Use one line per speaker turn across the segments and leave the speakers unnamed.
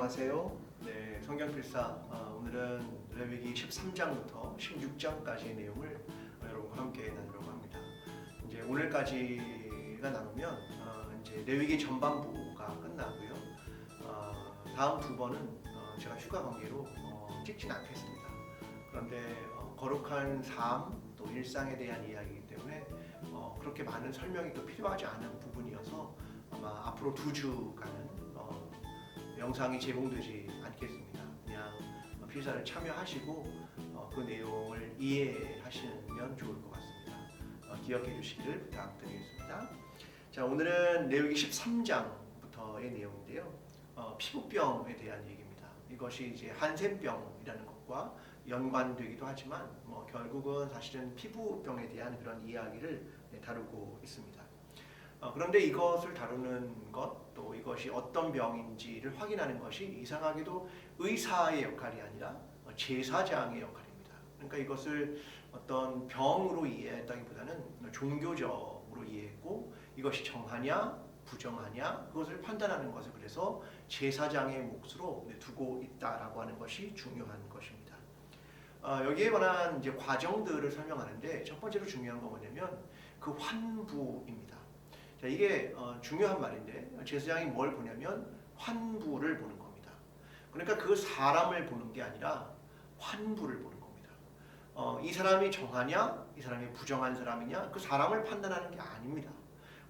안녕하세요. 네, 성경필사 오늘은 레위기 13장부터 16장까지의 내용을 여러분과 함께 나누려고 합니다. 이제 오늘까지가 나누면 이제 레위기 전반부가 끝나고요. 다음 두 번은 제가 휴가 관계로 찍진 않겠습니다. 그런데 거룩한 삶 또 일상에 대한 이야기이기 때문에 그렇게 많은 설명이 또 필요하지 않은 부분이어서 아마 앞으로 2주간은 영상이 제공되지 않겠습니다. 그냥 필사를 참여하시고 그 내용을 이해하시면 좋을 것 같습니다. 기억해 주시기를 부탁드리겠습니다. 자, 오늘은 레위기 13장부터의 내용인데요. 피부병에 대한 얘기입니다. 이것이 이제 한센병이라는 것과 연관되기도 하지만 결국은 사실은 피부병에 대한 그런 이야기를 다루고 있습니다. 그런데 이것을 다루는 것, 또 이것이 어떤 병인지를 확인하는 것이 이상하게도 의사의 역할이 아니라 제사장의 역할입니다. 그러니까 이것을 어떤 병으로 이해했다기보다는 종교적으로 이해했고, 이것이 정하냐 부정하냐 그것을 판단하는 것을 그래서 제사장의 몫으로 두고 있다라고 하는 것이 중요한 것입니다. 여기에 관한 이제 과정들을 설명하는데 첫 번째로 중요한 건 뭐냐면 그 환부입니다. 자, 이게 중요한 말인데 제사장이 뭘 보냐면 환부를 보는 겁니다. 그러니까 그 사람을 보는 게 아니라 환부를 보는 겁니다. 이 사람이 정하냐, 이 사람이 부정한 사람이냐, 그 사람을 판단하는 게 아닙니다.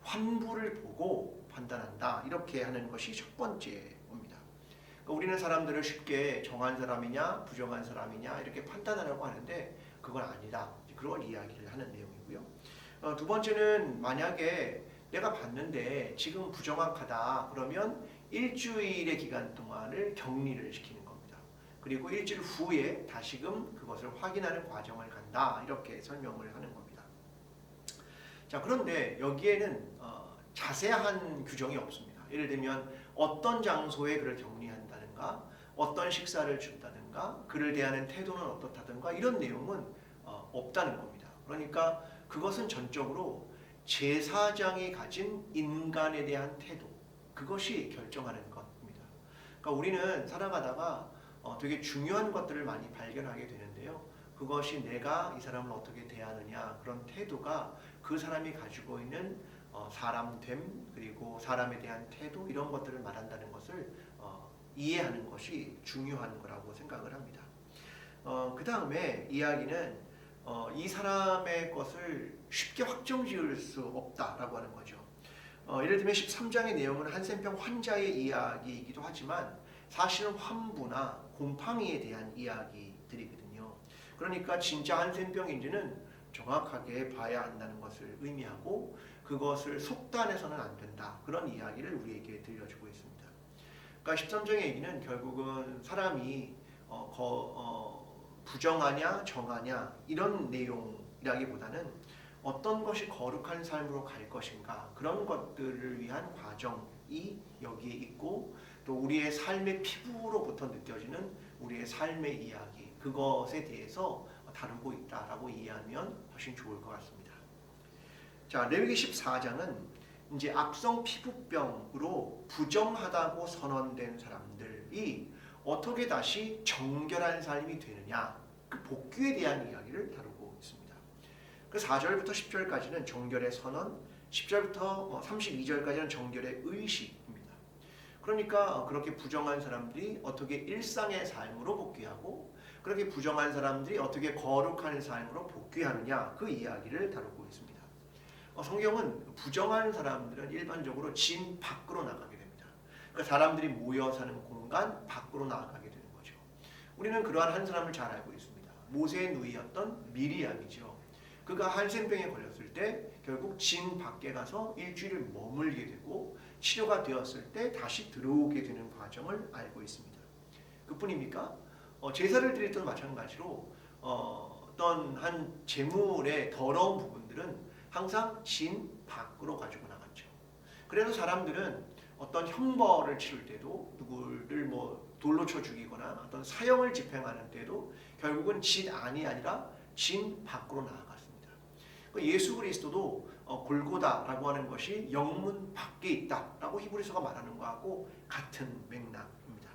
환부를 보고 판단한다, 이렇게 하는 것이 첫 번째 겁니다. 그러니까 우리는 사람들을 쉽게 정한 사람이냐, 부정한 사람이냐 이렇게 판단하려고 하는데 그건 아니다, 그런 이야기를 하는 내용이고요. 두 번째는 만약에 내가 봤는데 지금 부정확하다 그러면 일주일의 기간 동안을 격리를 시키는 겁니다. 그리고 일주일 후에 다시금 그것을 확인하는 과정을 간다, 이렇게 설명을 하는 겁니다. 자, 그런데 여기에는 자세한 규정이 없습니다. 예를 들면 어떤 장소에 그를 격리한다든가 어떤 식사를 준다든가 그를 대하는 태도는 어떻다든가 이런 내용은 없다는 겁니다. 그러니까 그것은 전적으로 제사장이 가진 인간에 대한 태도, 그것이 결정하는 것입니다. 그러니까 우리는 살아가다가 되게 중요한 것들을 많이 발견하게 되는데요. 그것이 내가 이 사람을 어떻게 대하느냐, 그런 태도가 그 사람이 가지고 있는 사람됨, 그리고 사람에 대한 태도, 이런 것들을 말한다는 것을 이해하는 것이 중요한 거라고 생각을 합니다. 그 다음에 이야기는 이 사람의 것을 쉽게 확정지을 수 없다라고 하는 거죠. 예를 들면 13장의 내용은 한센병 환자의 이야기이기도 하지만 사실은 환부나 곰팡이에 대한 이야기들이거든요. 그러니까 진짜 한센병인지는 정확하게 봐야 한다는 것을 의미하고 그것을 속단해서는 안 된다, 그런 이야기를 우리에게 들려주고 있습니다. 그러니까 13장의 얘기는 결국은 사람이 부정하냐 정하냐 이런 내용이라기보다는 어떤 것이 거룩한 삶으로 갈 것인가, 그런 것들을 위한 과정이 여기에 있고, 또 우리의 삶의 피부로부터 느껴지는 우리의 삶의 이야기, 그것에 대해서 다루고 있다라고 이해하면 훨씬 좋을 것 같습니다. 자, 레위기 14장은 이제 악성 피부병으로 부정하다고 선언된 사람들이 어떻게 다시 정결한 삶이 되느냐, 그 복귀에 대한 이야기를 다루고 있습니다. 그 4절부터 10절까지는 정결의 선언, 10절부터 32절까지는 정결의 의식입니다. 그러니까 그렇게 부정한 사람들이 어떻게 일상의 삶으로 복귀하고, 그렇게 부정한 사람들이 어떻게 거룩한 삶으로 복귀하느냐, 그 이야기를 다루고 있습니다. 성경은 부정한 사람들은 일반적으로 진 밖으로 나가게 됩니다. 그러니까 사람들이 모여 사는 공간 밖으로 나가게 되는 거죠. 우리는 그러한 한 사람을 잘 알고 있습니다. 모세의 누이였던 미리암이죠. 그가 한센병에 걸렸을 때 결국 진 밖에 가서 일주일을 머물게 되고 치료가 되었을 때 다시 들어오게 되는 과정을 알고 있습니다. 그뿐입니까? 제사를 드릴 때도 마찬가지로 어떤 한 제물의 더러운 부분들은 항상 진 밖으로 가지고 나갔죠. 그래서 사람들은 어떤 형벌을 치를 때도, 누구를 돌로 쳐 죽이거나 어떤 사형을 집행하는 때도 결국은 진 안이 아니라 진 밖으로 나아갔습니다. 예수 그리스도도 골고다라고 하는 것이 영문 밖에 있다라고 히브리서가 말하는 것하고 같은 맥락입니다.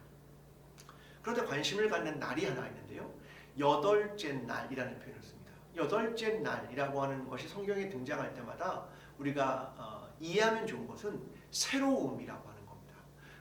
그런데 관심을 갖는 날이 하나 있는데요. 여덟째 날이라는 표현을 씁니다. 여덟째 날이라고 하는 것이 성경에 등장할 때마다 우리가 이해하면 좋은 것은 새로움이라고 하는 겁니다.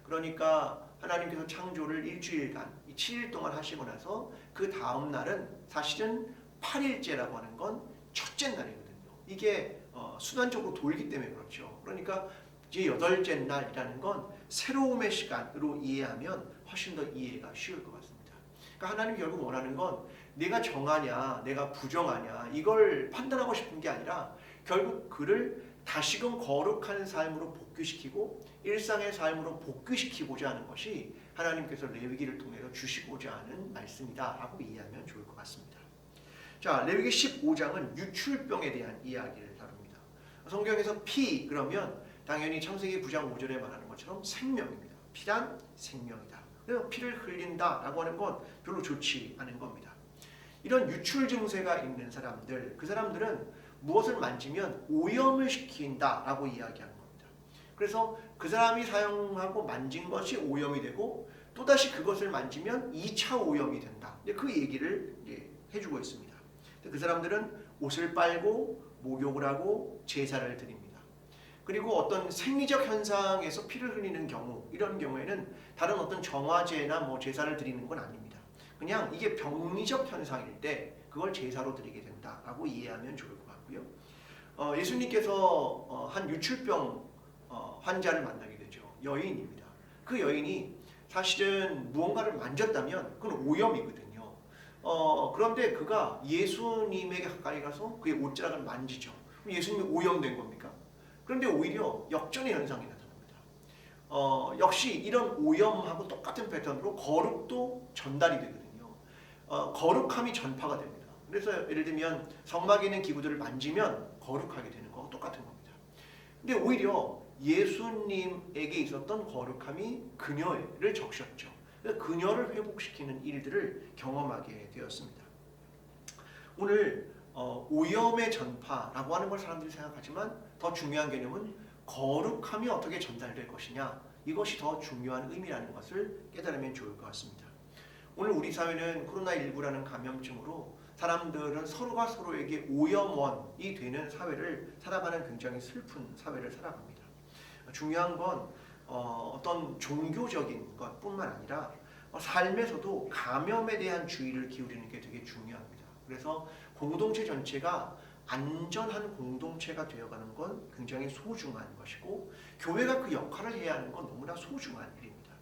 그러니까 하나님께서 창조를 일주일간 7일 동안 하시고 나서 그 다음 날은 사실은 8일째라고 하는 건 첫째 날이거든요. 이게 순환적으로 돌기 때문에 그렇죠. 그러니까 이제 여덟째 날이라는 건 새로움의 시간으로 이해하면 훨씬 더 이해가 쉬울 것 같습니다. 그러니까 하나님 결국 원하는 건 내가 정하냐 내가 부정하냐 이걸 판단하고 싶은 게 아니라 결국 그를 다시금 거룩한 삶으로 복귀시키고 일상의 삶으로 복귀시키고자 하는 것이 하나님께서 레위기를 통해서 주시고자 하는 말씀이다 라고 이해하면 좋을 것 같습니다. 자, 레위기 15장은 유출병에 대한 이야기를 다룹니다. 성경에서 피 그러면 당연히 창세기 9장 5절에 말하는 것처럼 생명입니다. 피란 생명이다. 그래서 피를 흘린다 라고 하는 건 별로 좋지 않은 겁니다. 이런 유출 증세가 있는 사람들, 그 사람들은 무엇을 만지면 오염을 시킨다 라고 이야기하는 겁니다. 그래서 그 사람이 사용하고 만진 것이 오염이 되고 또다시 그것을 만지면 2차 오염이 된다. 그 얘기를 해주고 있습니다. 그 사람들은 옷을 빨고 목욕을 하고 제사를 드립니다. 그리고 어떤 생리적 현상에서 피를 흘리는 경우, 이런 경우에는 다른 어떤 정화제나 제사를 드리는 건 아닙니다. 그냥 이게 병리적 현상일 때 그걸 제사로 드리게 된다라고 이해하면 좋을 것 같고요. 예수님께서 한 유출병 환자를 만나게 되죠. 여인입니다. 그 여인이 사실은 무언가를 만졌다면 그건 오염이거든요. 그런데 그가 예수님에게 가까이 가서 그의 옷자락을 만지죠. 예수님이 오염된 겁니까? 그런데 오히려 역전의 현상이 나타납니다. 역시 이런 오염하고 똑같은 패턴으로 거룩도 전달이 되거든요. 거룩함이 전파가 됩니다. 그래서 예를 들면 성막에 있는 기구들을 만지면 거룩하게 되는 거와 똑같은 겁니다. 근데 오히려 예수님에게 있었던 거룩함이 그녀를 적셨죠. 그녀를 회복시키는 일들을 경험하게 되었습니다. 오늘 오염의 전파라고 하는 걸 사람들이 생각하지만 더 중요한 개념은 거룩함이 어떻게 전달될 것이냐, 이것이 더 중요한 의미라는 것을 깨달으면 좋을 것 같습니다. 오늘 우리 사회는 코로나19라는 감염증으로 사람들은 서로가 서로에게 오염원이 되는 사회를 살아가는 굉장히 슬픈 사회를 살아갑니다. 중요한 건 어떤 종교적인 것뿐만 아니라 삶에서도 감염에 대한 주의를 기울이는 게 되게 중요합니다. 그래서 공동체 전체가 안전한 공동체가 되어가는 건 굉장히 소중한 것이고 교회가 그 역할을 해야 하는 건 너무나 소중한 일입니다.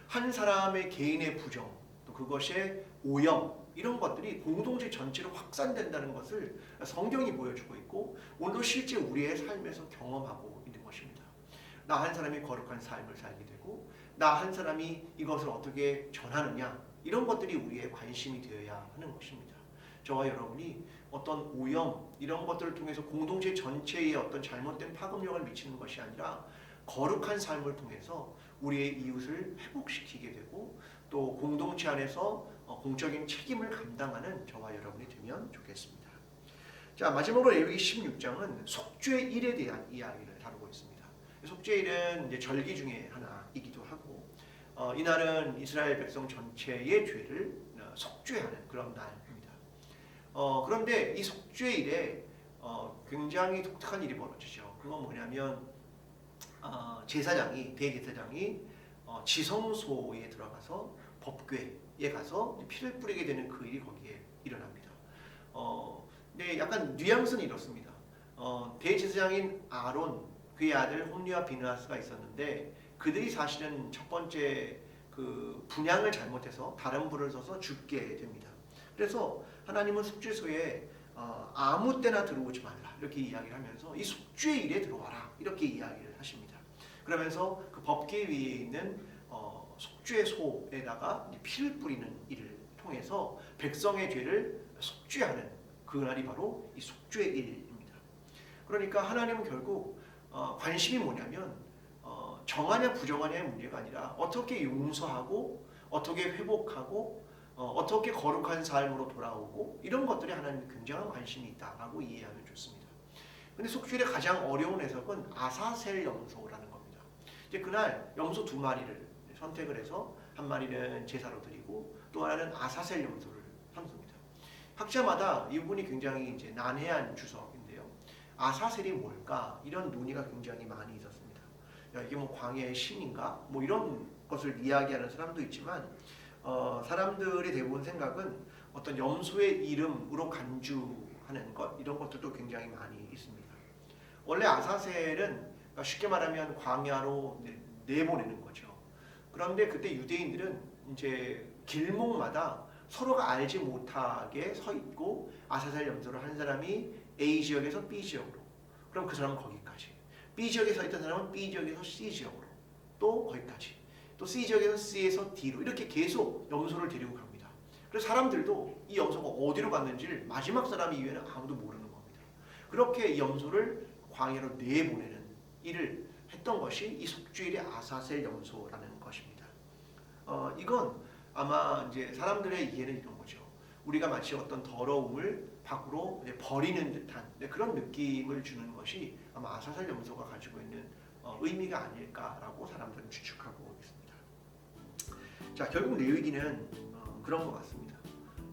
한 사람의 개인의 부정, 또 그것의 오염, 이런 것들이 공동체 전체로 확산된다는 것을 성경이 보여주고 있고 오늘도 실제 우리의 삶에서 경험하고 있는 것입니다. 나 한 사람이 거룩한 삶을 살게 되고 나 한 사람이 이것을 어떻게 전하느냐, 이런 것들이 우리의 관심이 되어야 하는 것입니다. 저와 여러분이 어떤 오염 이런 것들을 통해서 공동체 전체에 어떤 잘못된 파급력을 미치는 것이 아니라 거룩한 삶을 통해서 우리의 이웃을 회복시키게 되고 또 공동체 안에서 공적인 책임을 감당하는 저와 여러분이 되면 좋겠습니다. 자, 마지막으로 레위기 16장은 속죄일에 대한 이야기를 다루고 있습니다. 속죄일은 이제 절기 중에 하나이기도 하고 이날은 이스라엘 백성 전체의 죄를 속죄하는 그런 날입니다. 그런데 이 속죄일에 굉장히 독특한 일이 벌어지죠. 그건 뭐냐면 대제사장이 지성소에 들어가서 법궤에 가서 피를 뿌리게 되는 그 일이 거기에 일어납니다. 근데 약간 뉘앙스는 이렇습니다. 대제사장인 아론, 그의 아들 홈리와 비느하스가 있었는데 그들이 사실은 첫 번째 그 분향을 잘못해서 다른 불을 써서 죽게 됩니다. 그래서 하나님은 속죄소에 아무 때나 들어오지 말라 이렇게 이야기를 하면서 이 속죄일에 들어와라 이렇게 이야기를 하십니다. 그러면서 그 법궤 위에 있는 속죄소에다가 피를 뿌리는 일을 통해서 백성의 죄를 속죄하는 그날이 바로 이 속죄일입니다. 그러니까 하나님은 결국 관심이 뭐냐면 정하냐 부정하냐의 문제가 아니라 어떻게 용서하고 어떻게 회복하고 어떻게 거룩한 삶으로 돌아오고 이런 것들이 하나님의 굉장한 관심이 있다라고 이해하면 좋습니다. 근데 속죄일의 가장 어려운 해석은 아사셀 염소라는 겁니다. 이제 그날 염소 2마리를 선택을 해서 한 마리는 제사로 드리고 또 하나는 아사셀 염소를 삼습니다. 학자마다 이 부분이 굉장히 이제 난해한 주석인데요. 아사셀이 뭘까? 이런 논의가 굉장히 많이 있었습니다. 야, 이게 뭐 광야의 신인가? 뭐 이런 것을 이야기하는 사람도 있지만 사람들의 대부분 생각은 어떤 염소의 이름으로 간주하는 것 이런 것들도 굉장히 많이 있습니다. 원래 아사셀은 쉽게 말하면 광야로 내보내는 거죠. 그런데 그때 유대인들은 이제 길목마다 서로가 알지 못하게 서 있고 아사셀 염소를 한 사람이 A 지역에서 B 지역으로, 그럼 그 사람은 거기까지. B 지역에 서 있던 사람은 B 지역에서 C 지역으로, 또 거기까지. 또 C 지역에서 C에서 D로 이렇게 계속 염소를 데리고 갑니다. 그래서 사람들도 이 염소가 어디로 갔는지를 마지막 사람 이외에는 아무도 모르는 겁니다. 그렇게 이 염소를 광야로 내보내는 일을 했던 것이 이 속주일의 아사셀 염소라는 것입니다. 이건 아마 이제 사람들의 이해는 이런 거죠. 우리가 마치 어떤 더러움을 밖으로 버리는 듯한 그런 느낌을 주는 것이 아마 아사셀 염소가 가지고 있는 의미가 아닐까라고 사람들은 추측하고 있습니다. 자, 결국 레위기는 그런 것 같습니다.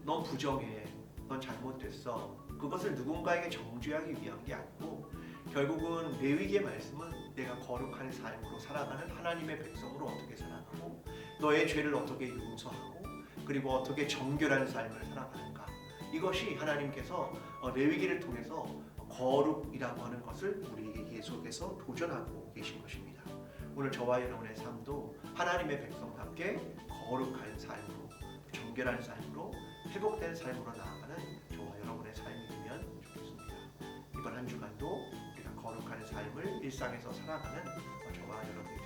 넌 부정해, 넌 잘못됐어. 그것을 누군가에게 정죄하기 위한 게 아니고 결국은 레위기의 말씀은 내가 거룩한 삶으로 살아가는 하나님의 백성으로 어떻게 살아가고 너의 죄를 어떻게 용서하고 그리고 어떻게 정결한 삶을 살아가는가, 이것이 하나님께서 레위기를 통해서 거룩이라고 하는 것을 우리에게 계속해서 도전하고 계신 것입니다. 오늘 저와 여러분의 삶도 하나님의 백성답게 거룩한 삶으로, 정결한 삶으로, 회복된 삶으로 나아가는 저와 여러분의 삶이 되면 좋겠습니다. 이번 한 주간도 우리가 거룩한 삶을 일상에서 살아가는 저와 여러분이